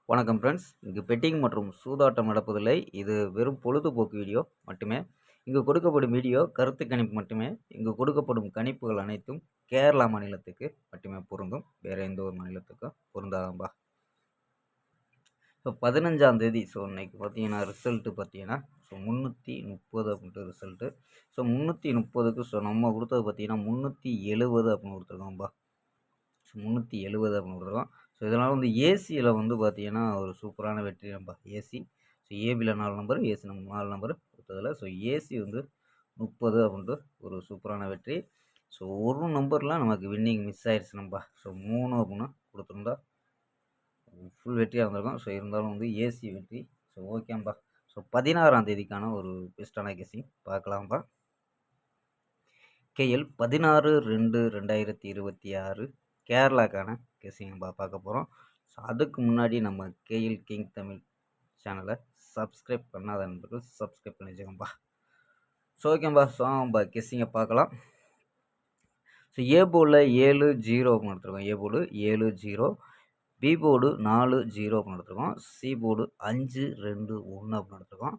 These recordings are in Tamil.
வணக்கம் ஃப்ரெண்ட்ஸ். இங்கு பெட்டிங் மற்றும் சூதாட்டம் நடப்பதில்லை. இது வெறும் பொழுதுபோக்கு வீடியோ மட்டுமே. இங்கு கொடுக்கப்படும் வீடியோ கருத்து கணிப்பு மட்டுமே. இங்கு கொடுக்கப்படும் கணிப்புகள் அனைத்தும் கேரளா மாநிலத்துக்கு மட்டுமே பொருந்தும். வேற எந்த ஒரு மாநிலத்துக்கும் பொருந்தாதம்பா. ஸோ 15ஆம் தேதி இன்னைக்கு பார்த்தீங்கன்னா ரிசல்ட்டு பார்த்தீங்கன்னா 330 அப்படின்ட்டு ரிசல்ட்டு. 330க்கு நம்ம கொடுத்தது பார்த்தீங்கன்னா 370 அப்படின்னு கொடுத்துருக்கோம்பா. 370 அப்படின்னு கொடுத்துருக்கோம். இதனால் ஏசியில் பார்த்தீங்கன்னா ஒரு சூப்பரான வெற்றி நம்பா. ஏசி ஏபியில் 4 நம்பர், ஏசி 4 நம்பர் கொடுத்ததில் ஏசி 30 அப்படின்ட்டு ஒரு சூப்பரான வெற்றி. ஒரு நம்பரில் நமக்கு வின்னிங் மிஸ் ஆயிடுச்சு நம்பா. 3 அப்படின்னு கொடுத்துருந்தா ஃபுல் வெற்றியாக இருந்திருக்கும். இருந்தாலும் ஏசி வெற்றி. ஓகேம்பா. 16ஆம் தேதிக்கான ஒரு பெஸ்ட்டான கெஸ்ஸிங் பார்க்கலாம்பா. KL 16/2/2026 கேரளாக்கான கெஸ்ஸிங்கம்பா பார்க்க போகிறோம். அதுக்கு முன்னாடி நம்ம KL கிங் தமிழ் சேனலை சப்ஸ்கிரைப் பண்ணாத நண்பர்கள் சப்ஸ்கிரைப் பண்ணி வச்சுக்கோம்பா. ஓகேம்பா. கெஸ்ஸிங்கை பார்க்கலாம். ஏ போர்டில் 7-0 அப்படின்னு எடுத்துருக்கோம். ஏ போர்டு 7-0, பி போர்டு 4-0 அப்படின்னு எடுத்துருக்கோம், சி போர்டு 5-2-1 அப்படின்னு எடுத்துருக்கோம்.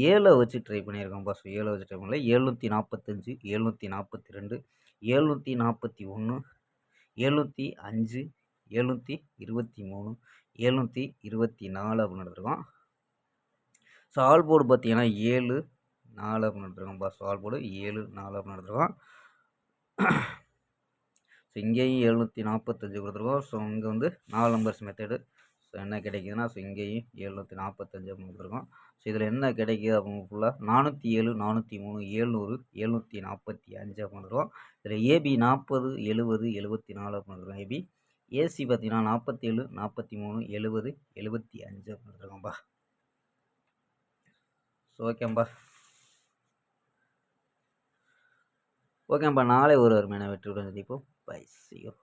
7 வச்சு ட்ரை பண்ணியிருக்கோம்ப்பா. 7 வச்சு ட்ரை பண்ணல. 745, 742, 741, 705, 723, 724 அப்படின்னு எடுத்துருக்கோம். ஆல் போர்டு பார்த்தீங்கன்னா 7-4 அப்படின்னு எடுத்துருக்கோம்ப்பா. ஆல் போர்டு 7-4 அப்படின்னு எடுத்துருக்கோம். இங்கேயும் 745 கொடுத்துருக்கோம். இங்கே 4 நம்பர்ஸ் மெத்தடு. என்ன கிடைக்குதுன்னா இங்கேயும் 745 அப்படின்னு கொடுத்துருக்கோம். இதில் என்ன கிடைக்கிது அப்படின்னு ஃபுல்லாக 407, 403, 700, 745 அப்படின்னு இருக்கும். இதில் ஏபி 40, 70, 74 அப்படின்னு இருக்கும். ஏபி ஏசி பார்த்தீங்கன்னா 47, 43, 70, 75 அப்படின்னு இருக்கோம்பா. ஓகேம்பா. நாளை ஒரு அருமையான வெற்றியுடன் சந்திப்போம். பை. See you.